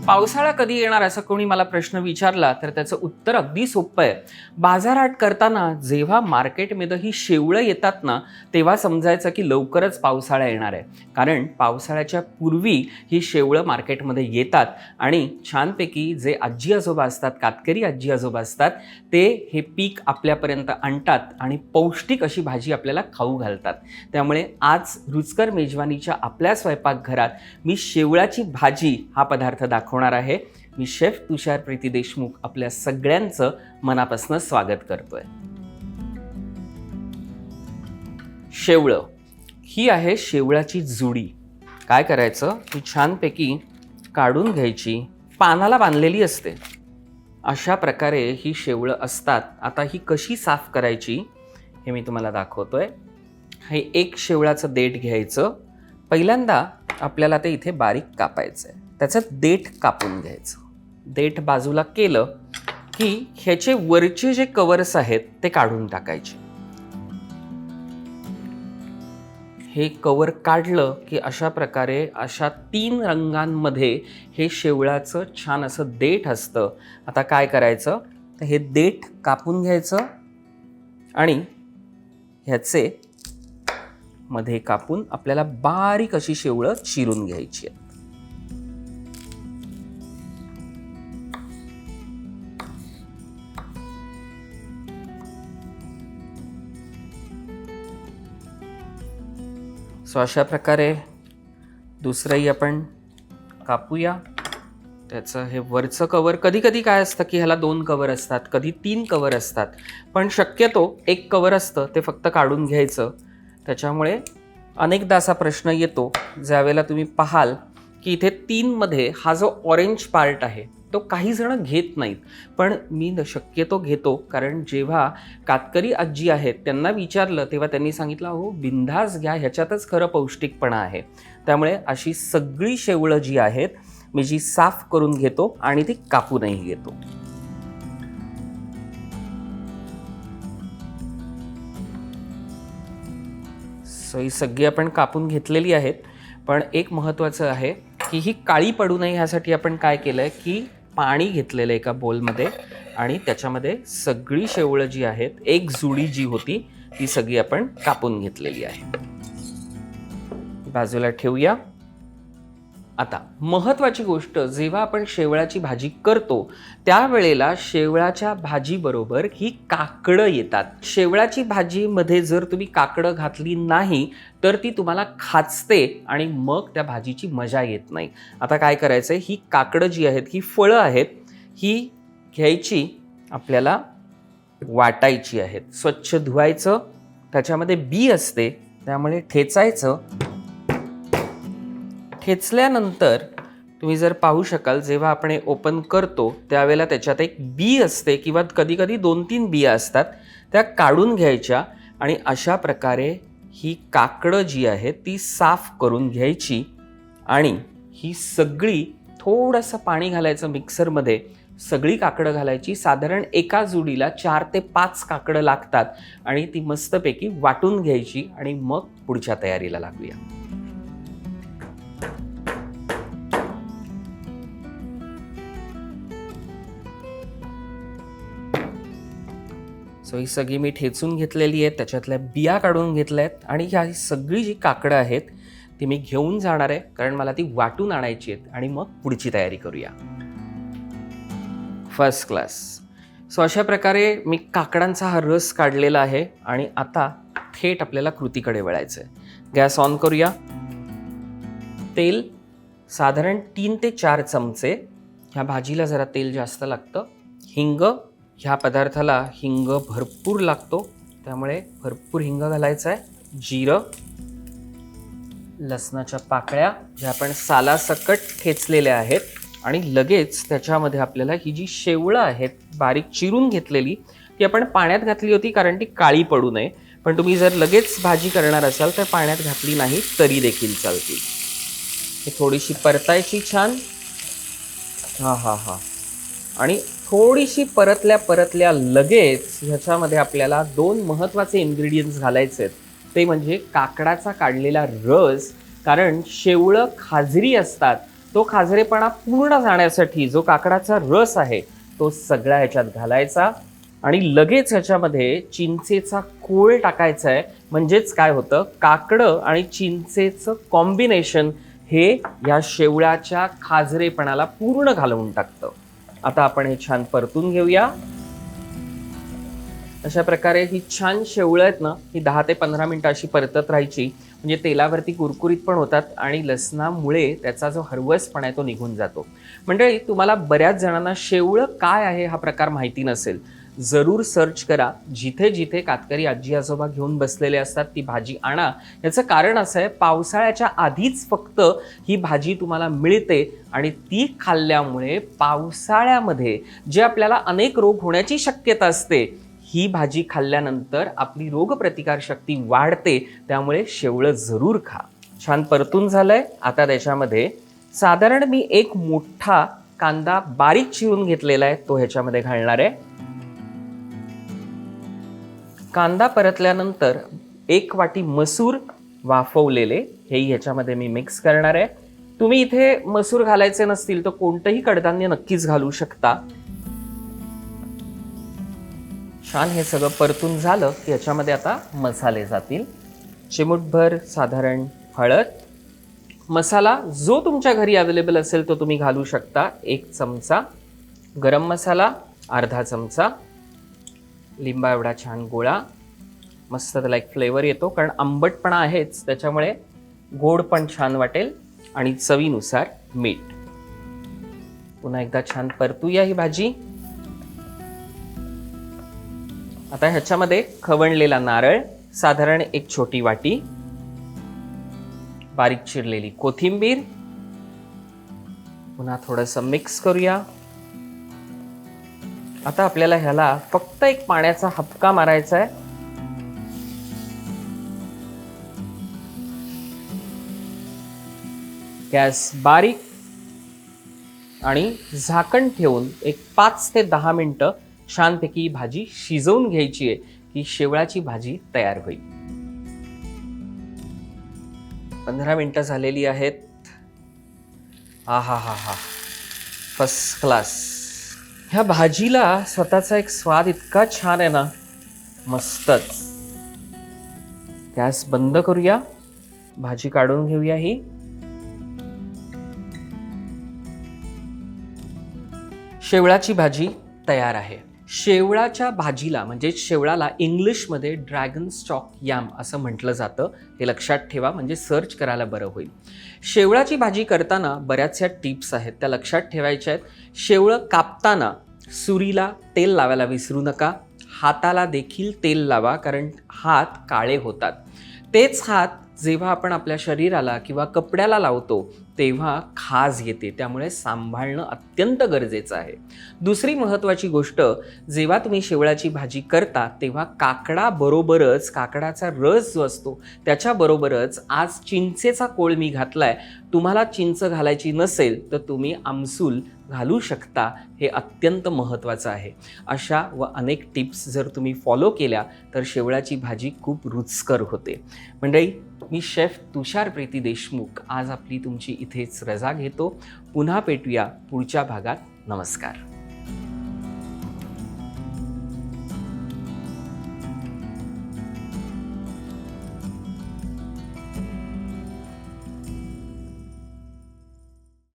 पावसाळा कधी येणार असा कोणी मला प्रश्न विचारला तर त्याचं उत्तर अगदी सोपं आहे. बाजारहाट करताना जेव्हा मार्केटमध्ये ही शेवळं येतात ना, तेव्हा समजायचं की लवकरच पावसाळा येणार आहे. कारण पावसाळ्याच्या पूर्वी ही शेवळं मार्केटमध्ये येतात आणि छानपैकी जे आजी आजोबा असतात, कातकरी आजी आजोबा असतात, ते हे पीक आपल्यापर्यंत आणतात आणि पौष्टिक अशी भाजी आपल्याला खाऊ घालतात. त्यामुळे आज रुचकर मेजवानीच्या आपल्या स्वयंपाकघरात मी शेवळाची भाजी हा पदार्थ दाखवणार आहे. मी शेफ तुषार प्रीती देशमुख आपल्या सगळ्यांचं मनापासून स्वागत करतोय. शेवळं ही आहे शेवळाची जुडी. काय करायचं, ती छानपैकी काढून घ्यायची. पानाला बांधलेली असते. अशा प्रकारे ही शेवळं असतात. आता ही कशी साफ करायची हे मी तुम्हाला दाखवतोय. हे एक शेवळाचं देठ घ्यायचं. पहिल्यांदा आपल्याला ते इथे बारीक कापायचं आहे. त्याचं देठ कापून घ्यायचं. देठ बाजूला केलं की ह्याचे वरचे जे कवर्स आहेत ते काढून टाकायचे. हे कवर काढलं की अशा प्रकारे अशा 3 रंगांमध्ये हे शेवळाचं छान असं देठ असतं. आता काय करायचं, तर हे देठ कापून घ्यायचं आणि ह्याचे मध्ये कापून आपल्याला बारीक अशी शेवळं चिरून घ्यायची आहे. सो अशा प्रकारे दुसरंही आपण कापूया. त्याचं हे वरचं कवर, कधी कधी काय असतं की ह्याला 2 कवर असतात, कधी 3 कवर असतात, पण शक्यतो 1 कवर असतं, ते फक्त काढून घ्यायचं. त्याच्यामुळे अनेकदा असा प्रश्न येतो ज्यावेळेला तुम्ही पाहाल की इथे 3 मध्ये हा जो ऑरेंज पार्ट आहे तो काही जण घेत नाहीत, पण मी शक्यतो घेतो. कारण जेव्हा कातकरी आजी आहेत त्यांना विचारलं तेव्हा त्यांनी सांगितलं, हो बिंदास घ्या, ह्याच्यातच खरं पौष्टिकपणा आहे. त्यामुळे अशी सगळी शेवळं जी आहेत मी जी साफ करून घेतो आणि ती कापूनही घेतो. सो ही सगळी आपण कापून घेतलेली आहेत. पण एक महत्त्वाचं आहे की ही काळी पडू नये, ह्यासाठी आपण काय केलं आहे की पाणी घेतलेलं एका बोलमध्ये आणि त्याच्यामध्ये सगळी शेवळं जी आहेत, एक जुडी जी होती ती सगळी आपण कापून घेतलेली आहे. बाजूला ठेवूया. आता महत्त्वाची गोष्ट, जेव्हा आपण शेवळाची भाजी करतो त्यावेळेला शेवळाच्या भाजीबरोबर ही काकडं येतात. शेवळाची भाजीमध्ये जर तुम्ही काकडं घातली नाही तर ती तुम्हाला खाचते आणि मग त्या भाजीची मजा येत नाही. आता काय करायचं आहे, ही काकडं जी आहेत, ही फळं आहेत, ही घ्यायची, आपल्याला वाटायची आहेत. स्वच्छ धुवायचं. त्याच्यामध्ये बी असते त्यामुळे ठेचायचं. ठेचल्यानंतर तुम्ही जर पाहू शकाल, जेव्हा आपण हे ओपन करतो त्यावेळेला त्याच्यात एक बी असते किंवा कधी कधी 2-3 बिया असतात, त्या काढून घ्यायच्या आणि अशा प्रकारे ही काकडं जी आहे ती साफ करून घ्यायची आणि ही सगळी थोडंसं पाणी घालायचं मिक्सरमध्ये. सगळी काकडं घालायची. साधारण एका जुडीला 4 ते 5 काकडं लागतात आणि ती मस्तपैकी वाटून घ्यायची आणि मग पुढच्या तयारीला लागूया. सो ही सगळी मी ठेचून घेतलेली आहे, त्याच्यातल्या बिया काढून घेतल्या आहेत आणि ह्या सगळी जी काकडं आहेत ती मी घेऊन जाणार आहे, कारण मला ती वाटून आणायची आहेत आणि मग पुढची तयारी करूया. First class. सो अशा प्रकारे मी काकडांचा हा रस काढलेला आहे आणि आता थेट आपल्याला कृतीकडे वळायचं आहे. गॅस ऑन करूया. तेल साधारण 3 ते 4 चमचे. ह्या भाजीला जरा तेल जास्त लागतं. हिंग, ह्या पदार्थाला हिंग भरपूर लागतो त्यामुळे भरपूर हिंग घालायचं आहे. जिरं, लसणाच्या पाकळ्या ज्या आपण सालासकट ठेचलेल्या आहेत आणि लगेच त्याच्यामध्ये आपल्याला ही जी शेवळं आहेत बारीक चिरून घेतलेली ती आपण पाण्यात घातली होती कारण ती काळी पडू नये. पण तुम्ही जर लगेच भाजी करणार असाल तर पाण्यात घातली नाही तरी देखील चालतील. ही थोडीशी परतायची छान. आणि थोडीशी परतल्या लगेच ह्याच्यामध्ये आपल्याला 2 महत्त्वाचे इन्ग्रेडियंट्स घालायचे आहेत. ते म्हणजे काकडाचा काढलेला रस. कारण शेवळं खाजरी असतात तो खाजरेपणा पूर्ण जाण्यासाठी जो काकडाचा रस आहे तो सगळा ह्याच्यात घालायचा आणि लगेच ह्याच्यामध्ये चिंचेचा कोळ टाकायचा आहे. म्हणजेच काय होतं, काकडं आणि चिंचेचं कॉम्बिनेशन हे या शेवळाच्या खाजरेपणाला पूर्ण घालवून टाकतं. आता आपण हे छान परतून घेऊया. अशा प्रकारे ही छान शेवळं आहेत ना, ही 10 ते 15 मिनिटं अशी परतत राहायची. म्हणजे तेलावरती कुरकुरीत पण होतात आणि लसणामुळे त्याचा जो हरवसपणा आहे तो निघून जातो. मंडळी, तुम्हाला बऱ्याच जणांना शेवळं काय आहे हा प्रकार माहिती नसेल. जरूर सर्च करा. जिथे जिथे कातकरी आजी आजोबा घेऊन बसलेले असतात ती भाजी आणा. याचं कारण असं आहे, पावसाळ्याच्या आधीच फक्त ही भाजी तुम्हाला मिळते आणि ती खाल्ल्यामुळे पावसाळ्यामध्ये जे आपल्याला अनेक रोग होण्याची शक्यता असते, ही भाजी खाल्ल्यानंतर आपली रोगप्रतिकारशक्ती वाढते. त्यामुळे शेवळं जरूर खा. छान परतून झालंय. आता त्याच्यामध्ये साधारण मी एक मोठा कांदा बारीक चिरून घेतलेला आहे तो ह्याच्यामध्ये घालणार आहे. कांदा परतल्यानंतर 1 वाटी मसूर वाफवलेले हेही ह्याच्यामध्ये मी मिक्स करणार आहे. तुम्ही इथे मसूर घालायचे नसतील तर कोणतंही कडधान्य नक्कीच घालू शकता. छान हे सगळं परतून झालं की याच्यामध्ये आता मसाले जातील. चिमूटभर साधारण हळद. मसाला जो तुमच्या घरी अवेलेबल असेल तो तुम्ही घालू शकता. 1 चमचा गरम मसाला, अर्धा चमचा लिंबा एवढा छान गोळा. मस्त त्याला एक फ्लेवर येतो, कारण आंबटपणा आहेच त्याच्यामुळे गोड पण छान वाटेल. आणि चवीनुसार मीठ. पुन्हा एकदा छान परतूया ही भाजी. आता ह्याच्यामध्ये खवणलेला नारळ साधारण 1 छोटी वाटी, बारीक चिरलेली कोथिंबीर. पुन्हा थोडंसं मिक्स करूया. आता आपल्याला ह्याला फक्त एक पाण्याचा हपका मारायचा आहे. गॅस बारीक आणि झाकण ठेवून एक 5 ते 10 मिनिटं छानपैकी भाजी शिजवून घ्यायची आहे की शेवळाची भाजी तयार होईल. 15 मिनिटं झालेली आहेत. आहा हा हा, फर्स्ट क्लास. ह्या भाजीला स्वतःचा एक स्वाद इतका छान आहे ना, मस्तच. गॅस बंद करूया. भाजी काढून घेऊया. ही शेवळाची भाजी तयार आहे. शेवळाच्या भाजीला म्हणजे शेवळाला इंग्लिशमध्ये ड्रॅगन स्टॉक याम असं म्हटलं जातं. हे लक्षात ठेवा, म्हणजे सर्च करायला बरं होईल. शेवळाची भाजी करताना बऱ्याचशा टिप्स आहेत त्या लक्षात ठेवायच्या आहेत. शेवळं कापताना सुरीला तेल लावायला विसरू नका. हाताला देखील तेल लावा, कारण हात काळे होतात. तेच हात जेव्हा आपण आपल्या शरीराला किंवा कपड्याला लावतो तेव्हा खाज येते. त्यामुळे सांभाळणं अत्यंत गरजेचं आहे. दुसरी महत्त्वाची गोष्ट, जेव्हा तुम्ही शेवळाची भाजी करता तेव्हा काकडाबरोबरच, काकडाचा रस जो असतो त्याच्याबरोबरच आज चिंचेचा कोळ मी घातलाय. तुम्हाला चिंच घालायची नसेल तर तुम्ही आमसूल घालू शकता. हे अत्यंत महत्त्वाचं आहे. अशा व अनेक टिप्स जर तुम्ही फॉलो केल्या तर शेवळाची भाजी खूप रुचकर होते. मंडळी, मी शेफ तुषार प्रीती देशमुख आज आपली तुमची इथेच रजा घेतो. पुन्हा भेटूया पुढच्या भागात. नमस्कार.